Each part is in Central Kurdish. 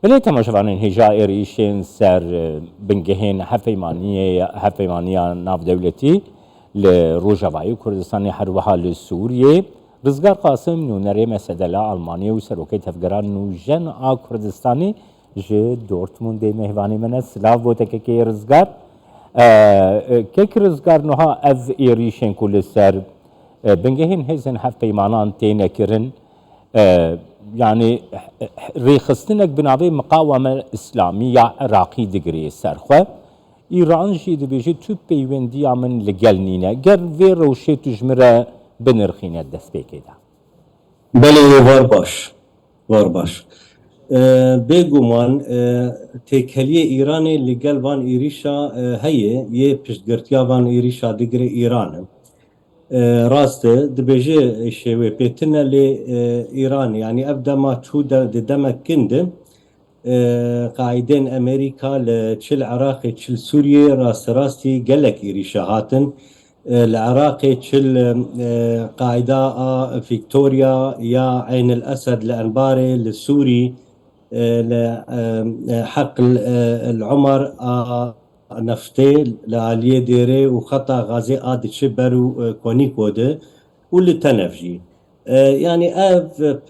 بله تماشاوانین هجا ایریشین سر بنگهین هفیمانیه ناف دولتی لروجاوایی کردستانی هروها لسوریه رزگار قاسم نونری مسدلا آلمانیا و سروکی تفگران نوجن کردستانی جه دورتموند مهوانی من سلاف بوده که رزگار که رزگار نها اف ایریشین کل سر بنگهین هزن هفیمانان تینه کرن يعني ريخستنك بناوي مقاومة إسلامية عراقي دقري سرخوة إيران جي دبيجي تو بيونديا من لقلنينا قر في روشي تجمرة بنرخينا الدس بيكيدا بله وار باش بيگومان تكاليه إيراني لقل وان إيريشا هيه يه پشتگرتيا وان إيريشا دقري إيران راسته دبيجي شوي بيتنا لإيران يعني أبدا ما تشودا دمك كند قاعدين أمريكا لتشل عراقي تشل سوريا راستي قالك إيريشا هاتن العراقي تشل قاعدة فيكتوريا يا عين الأسد لأنباري للسوري لحق العمر نفته لعليه ديري وخطا غازي آد شبرو كوني كوده واللي تنفجي يعني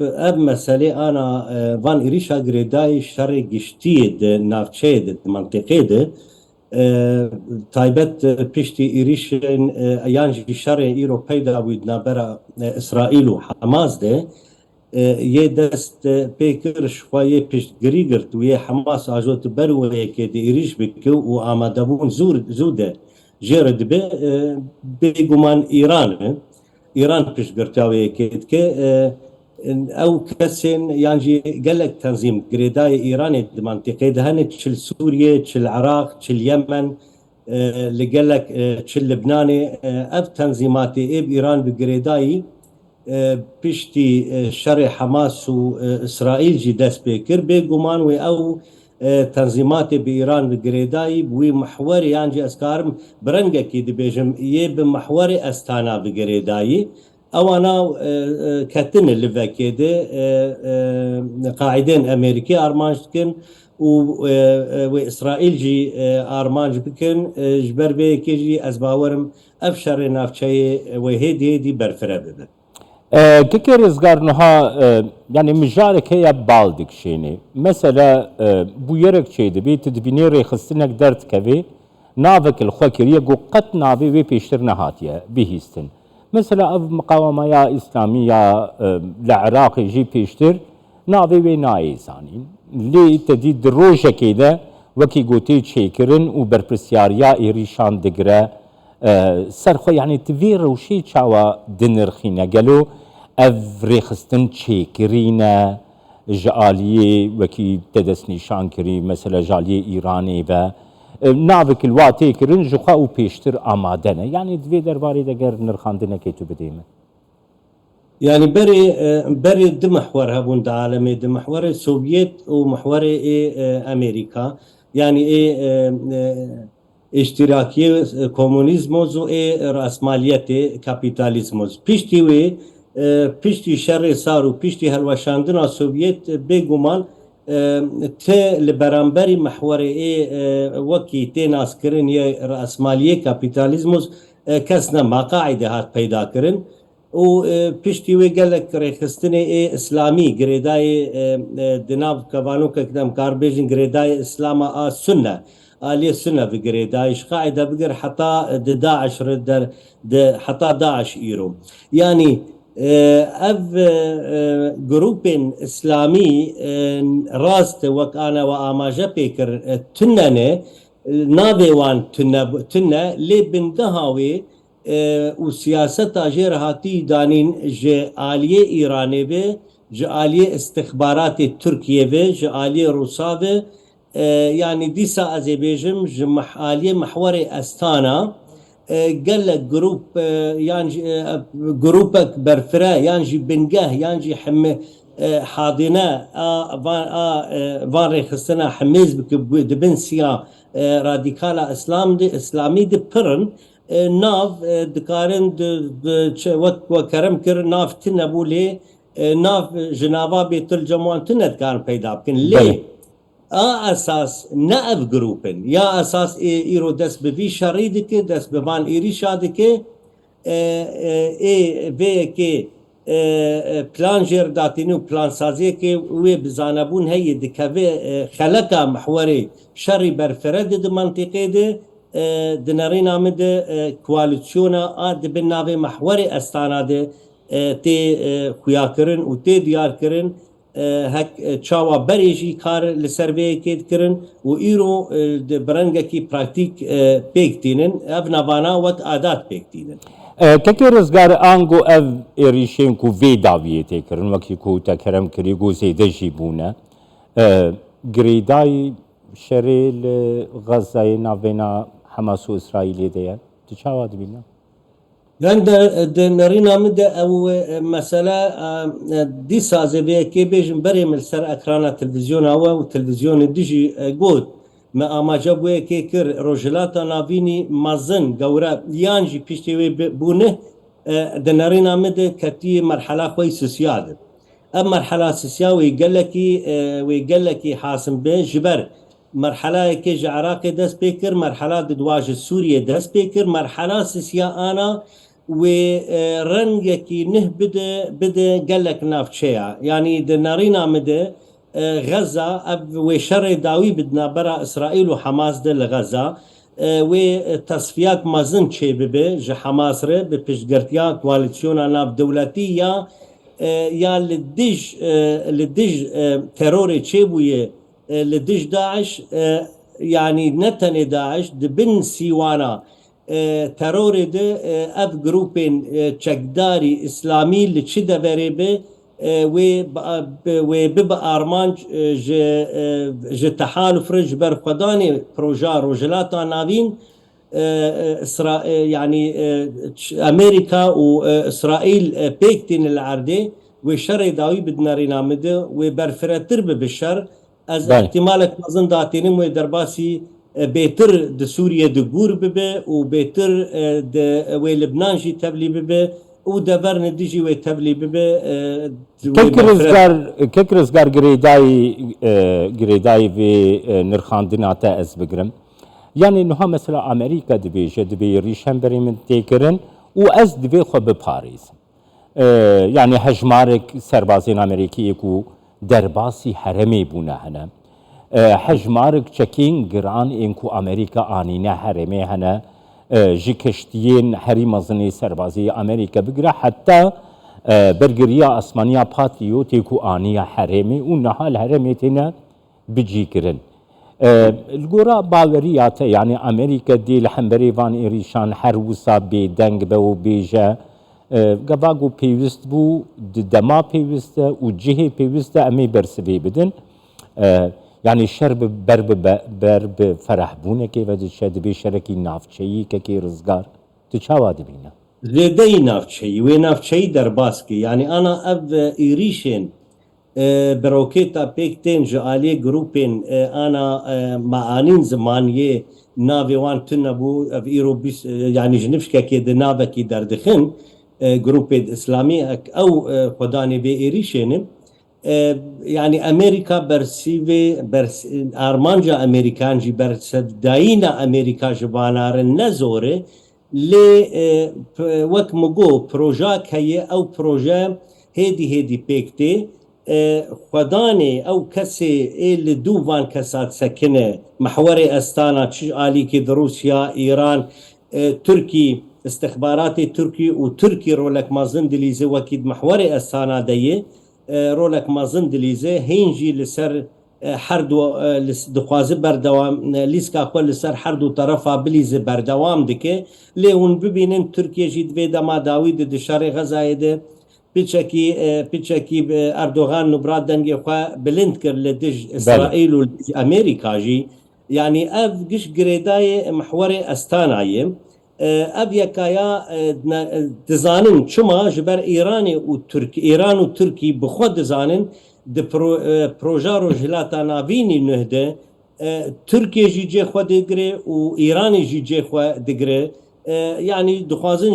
اب مسألة انا وان إريشا قريداي شر قشتيد نافشيد منطقيد تايبت بيشتي إريشن يانجي شر إيروبي دا ويدنا برا إسرائيل وحماس ده یه دست پیکر شویه پیشگیری کرد و یه حماس آجوت بروه که دیریش بکه و آماده بون زوده جرد بگمان ایران پیشگرتاوه که او کسین یعنی گلک تنظیم گریدای ایران منطقه دهنه چل سوریه چل عراق چل یمن لگلک چل لبنان اب تنظیمات اب ایران بگریدایی پشتی شر حماس و اسرائیل جی دست بکر بگمان و او تنظیمات بإيران بگریدایی بوی محور یعنی اسکارم برنگه کی دی بیجم یه به محور استانا بگریدایی اوانا کتن لفکه ده قاعدين امريكي ارمانج کن و اسرائيل جي ارمانج بكن جبر بيكي جي ازباورم افشر نافچه و هدي برفره بده كيكي رزقار نها يعني مجارك هي بالدك شيني مثلا بو يرك شيء دبي تدبيني ريخستنك درت كبي نافك الخوكرية قو قط نافي وي بيشتر نهاتيا بيهستن مثلا اف مقاومة يا اسلامية العراق جي بيشتر نافي وي نايزانين لي تدي دروجة كده وكي قوتي تشيكرن وبربرسياريا إيريشان دقرة سرخو يعني تفير وشي تشاوا دنرخينا قالوا اف ريخستن تشيكرينا جالية وكي تدسني شانكري مثلا جالية إيراني و نافك الواتي كرن جخا و بيشتر آمادنا يعني دوي درباري دقر نرخاندنا كيتو بديمة يعني بري دو محور هبون دا عالمي دو محور سوفيت ومحور امريكا يعني اشتراكية كومونيزموز و رأسمالية كابيتاليزموز پشتی شر سار و پشتی هلوشاندنا سوویت بگومان ته لبرانبری محور وکی ته ناس کرن یا رأسمالیه کپیتالیزموس کسنا مقاعده هات پیدا کرن و پشتی وی گلک ریخستن اسلامی گریدای دناب کبانو که کدام کار بیجن گریدای اسلام سنه آلية سنة بقريدايش قاعدة بقر حتى داعش ردر حتى داعش إيرو يعني اف جروبين اسلامي راست وكانا واماجا بيكر تننه نابي وان تنه لي بندهاوي وسياسة جير هاتي دانين جالية ايراني بي جالية استخبارات تركيا بي جالية روسا بي يعني ديسا ازيبيجم جمحالية محوري استانا قال لك جروب يعني جروبك برفرا يعني بنجاه يعني حم حاضنة فان ريخستنا حميز دبنسيا راديكالا اسلامي دي برن ناف دكارن وكرم كر ناف تنبولي ناف جنابا بيت الجموان تند كان پیدا بكن ليه اساس نأب جروبن يا اساس ايرو دس بفي شريدك دس بفان ايري شادك في كي بلان جير داتينو بلان سازي كي وي بزانبون هي دكافي خلقا محوري شري برفرد د منطقه د دنارين عمد كواليسيونا اد بالنافي محوري استانا د تي خوياكرن و تي ديار كرن هک چاوا بریجی کار لسروی کید کرن و ایرو برنگه کی پراکتیک پیکتینن اف نوانا وک عادات پیکتینن کەکی ڕزگار ئانگ و ئەv ێریشێن و vê dawiyê têkirin wekî ku te kerem kirî got zêde jî bûne girêdayî şerê li Xezayê navbêna Hemas û İsraîlê de ye tu çawa dibîne Yani de narina mı de ev mesela di sazeveye ki bejim beremil ser ekrana televizyon hava ve televizyonu diji got me amaca bu ki kir rojelata navini mazın gavra yanji pişti ve bunu de narina mı de kati merhala koy sosiyadır. Em merhala sosiya ve geleki hasım be jiber مرحلة كي عراقي دست بيكر مرحلة دواج سوريا دست بيكر مرحلة سيسيا أنا ورنجة كي نه بده قالك نافشيا يعني دنارينا مده غزة وشر داوي بدنا برا إسرائيل وحماس ده لغزة وتصفيات مازن شي ببه جه حماس ره بپشگرتيا كواليسيونا ناف دولتي يا لدج تروري شي بويه لدج داعش يعني نتن داعش دبن سيوانا ترور ده اف جروبين تشكداري اسلامي لتشدا بريبه و بب ارمانج ج تحالف رج برخداني بروجا روجلاتا نافين يعني امريكا واسرائيل بيكتين العرضي وشر داوي بدنا رينامده وبرفرتر بالشر از احتمالك مازن داتينم و درباسي بيتر د سوريا د جور ببه و بيتر د و لبنان جي تبلي ببه و دبرن ديجي و تبلي ببه كرزگار گريداي في نرخاندناتا از بگرم يعني نها مثلا امريكا دبي ريشن بري من تيكرن و از دبي خو بپاريز يعني هجمارك سربازين امريكي كو درباسی حرمی بونه هنه حجمارک چکین گران اینکو امریکا آنینه حرمی هنه جی کشتین حری مزنی سربازی امریکا بگره حتی برگریا اسمانیا پاتریوتی کو آنیا حرمی اون نحال حرمی تینا بجی کرن الگورا باوریاته یعنی امریکا دی لحنبری وان ایریشان هر وسا بیدنگ به و بیجه گواگو پیوست بو دما پیوسته و جهه پیوسته امی برسوی بدن يعني شرب برب فرح بونه که و شد به شرکی نافچه‌ای که رزگار تو چاوا دبینه زیده نافچه‌ای و نافچه‌ای در باسکی يعني انا اب ایریشن بروكيتا بيكتين جالي جروبين انا معانين زمانيه نافي وان تنبو اف ايرو يعني جنفشكا كي دنافا كي دردخن جروب اسلامي او خداني بي ايريشن يعني امريكا برسيفي ارمانجا امريكان جي برسداينا امريكا جبانار النزوري ل وك مگو بروجا كي او بروجا هيدي بيكتي خداني او كسي اللي دوفان كسات سكنه محوري استانا تشالي كي روسيا ايران تركي استخبارات تركي وتركي رولك مازن دليزه وكيد محوري استانا ديه رولك مازن دليزه هينجي لسر حردو دخوازه بردوام ليسكا كل لسر حردو طرفا بليزه بردوام دكه ليون ببينن تركيا جيد فيدا ما داويد دشاري غزايده بيتشكي اردوغان نبراد دنگي خو بلند كر لدج اسرائيل وامريكا جي يعني اف قش قريداي محوري استانايه ابيا كايا دزانن چما جبر ايراني و تركي ايران و تركي بخود دزانن د پروژا روجلاتا ناويني نهده تركيا جي خو دگري و ايراني جي خو دگري يعني دخوازن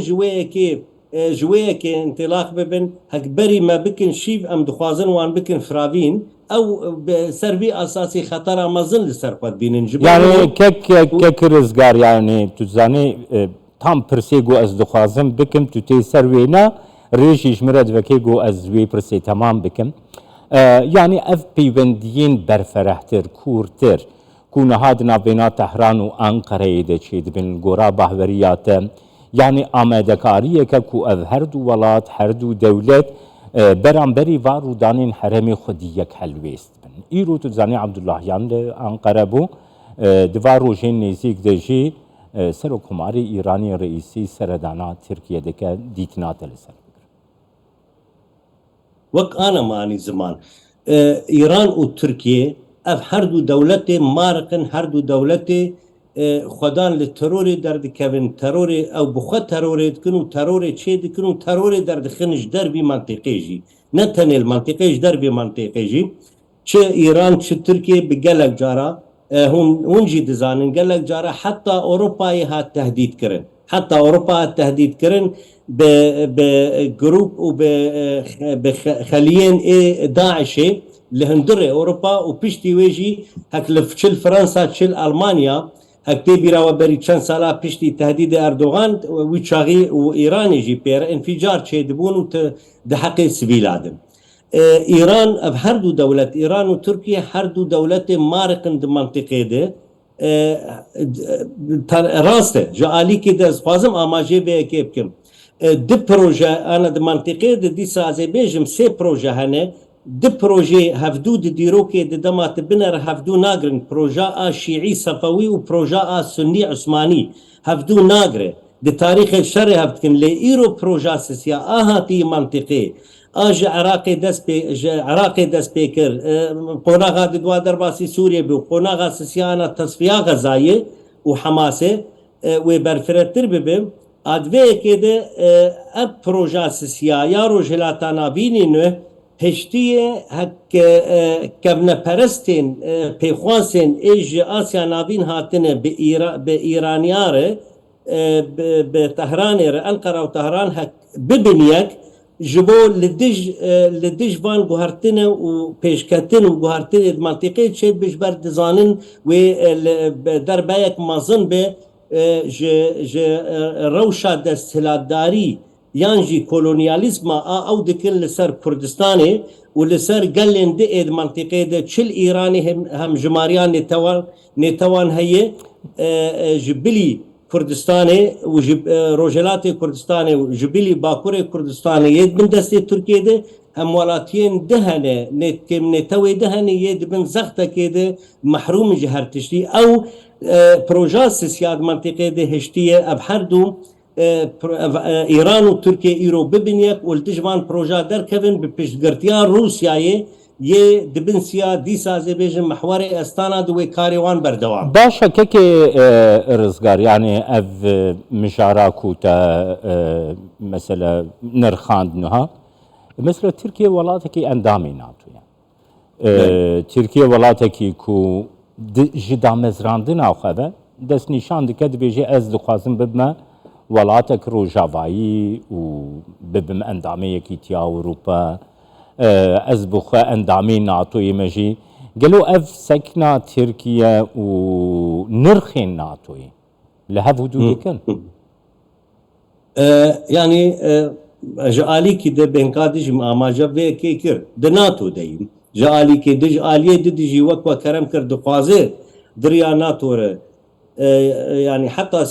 جويه كي انطلاق ببن هكبري ما بكن شيف ام دخوازن وان بكن فرافين او سربي اساسي خطر مزن لسرقت بينن يعني كك رزگار يعني تزاني tam pirsê got ez dixwazim bikim tu tê ser wê ne rêjî ji min re diveke got ez wê pirsê temam bikim yani ev peywendiyên berferehtir kûrtir ku niha di navbêna Tehran û Enqereyê de çê dibin gora bahweriya te yani amedekariyeke ku ev her du welat her du dewlet beramberî var û danên heremê xwedî yek helwêst bin îro tu dizanî Abdullahyan li Enqere bû di var rojên nêzik de jî Serokkomarê İranî reîsî seredana Tirkiyedeke dîtina te li ser وەک ئانەمانی زمان ئیران و تورکیە ئەف هەردوو دەولەتێ مارقن هەردوو دەولەتێ خۆدان لە تەرۆرێ دەردکەون تەرۆرێ ئەو بخوا تەرۆرێ دکن و تەرۆرێ چێ دکن و تەرۆرێ دەردخنش دەربی مانتیقێژی نەتەنێل مانتیقێژ دەربی مانتیقێژی چ ئیران چ تورکیە بگەلک جارە هونجی دزانن گەلک جارە حتا ئەوروپای هات تهدید کردن حتى أوروبا تهديد كرن بجروب وبخليين داعشي لهندرة أوروبا وبيشتي ويجي هك لفتشل فرنسا تشل ألمانيا هك تبيرا وبري چند سالا بيشتي تهديد أردوغان ويشاغي وإيران يجي بير انفجار شي دبون دحقي سبيل عدم إيران هردو دولة إيران وتركيا هردو دولة مارقن دي منطقة ده راسته جعلی که دست خوازم آماجه به اکی بکم دو پروژه انا د منطقه د دی سازه بیجم سه پروژه هنه دو پروژه هفدو د دیرو که د دمات بنر هفدو ناگرن پروژه آ شیعی صفوی و پروژه آ سنی عثمانی هفدو ناگره د تاریخ شر هفتکن لی ایرو پروژه سسیا آهاتی منطقه آج عراقي دست بيكر قناغا دوا درباسي سوريا بو قناغا سسيانا تصفيا غزاية وحماسة وبرفرتر ببم ادوه كده اب پروژا سسيا يا روجلاتانا بينينو هشتيه هك كبنه پرستين پیخواسين ايج آسيا نابين هاتنه بإيرانياره بطهران انقرة وطهران هك ببنيك جبو لدج وان گوهرتنه و پیشکتن و گوهرتنه منطقه چه بجبر دزانن و در بایک مازن به روشا دستهلاتداری یانجی کولونیالیزم او دکن لسر کردستانه و لسر گلن ده اید منطقه ده چل ایرانی هم جماریان نتوان هیه جبلی کردستانه و روجلات کردستانه و جبلی باکور کردستانه ید من دستی ترکیه ده اموالاتین دهنه نتوی دهنه ید من زخته که ده محروم جهر تشتی او پروژه سیاد منطقه ده هشتیه اب هر دو ایران و ترکیه ایرو ببینید و التجوان پروژه در کردن به پیشگرتیا روسیای یه دبنسیا دیسازه بیجن محور استانا دوی کاریوان بردوام باشا كيكي رزقار يعني اف مشاركو تا مثلا نرخاندنها مثلا تركيا ولاتكي اندامي ناتو يعني تركيا ولاتكي كو جدا مزراندنا خبه دست نشان دكه دبيجي از دخوازم ببما ولاتك روجافايي و ببم اندامي كيتيا اوروبا از بخوا اندامي ناتو يمجي قالوا اف سكنا تركيا ونرخين ناتوي لهف هدو كان يعني جالي كي ده بنكادج ما جاب كي كر ده ناتو دايم جالي كي دج اليه دجي وكوا كرم كر دقازه دريا ناتو يعني حتى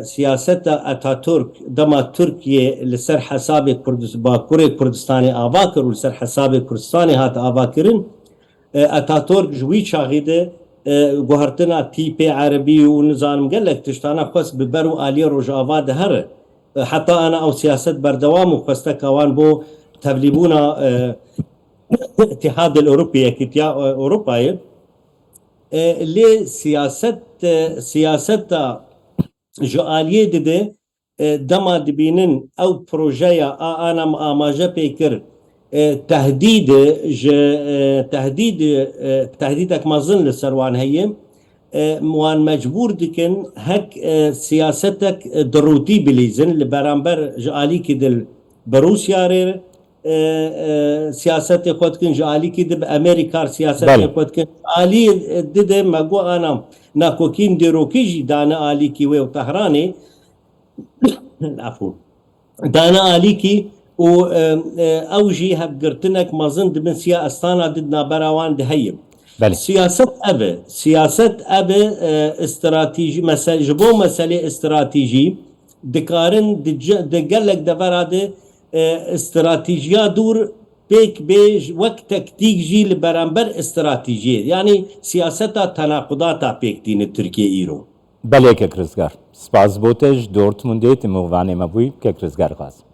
سياسة اتاتورك دما تركيا لسر حساب باكوري كردستاني اباكر ولسر حساب كردستاني هات اباكرن اتاتورك جوي شاغيده گوهرتنا تيبي عربي ونظام قال لك تشتانا خاص ببرو الي روجافا دهر حتى انا او سياسه بردوام وخسته كوان بو تبليبونا اتحاد الاوروبي كتيا اوروباي لي سياسة جالية ده دما دبينن او بروجيا انا اماجه بيكر تهديدك مازن لسروان هي موان مجبور دكن هك سياستك دروتي بليزن لبرامبر جالي كدل بروسيا سیاست خود کن جالی کی دب امریکا سیاست بله. خود کن عالی دده مگو آنا ناکوکیم دیروکی جی دانا عالی کی و تهرانی عفوا دانا عالی کی و اوجی هب گرتنک مازن دبن سیاستانا دد نابراوان دهیم بله. سیاست ابه استراتیجی مثلا جبو مسئله استراتیجی دکارن دگلک دفراده استراتیجیا دور پیک بیج وقت تکتیک جی لبرانبر استراتیجی یعنی سیاستا تناقضاتا پیک دین ترکیه ایرو بله که رزگار سپاس بوتش دورتموندیت موانه مبوی که رزگار خواست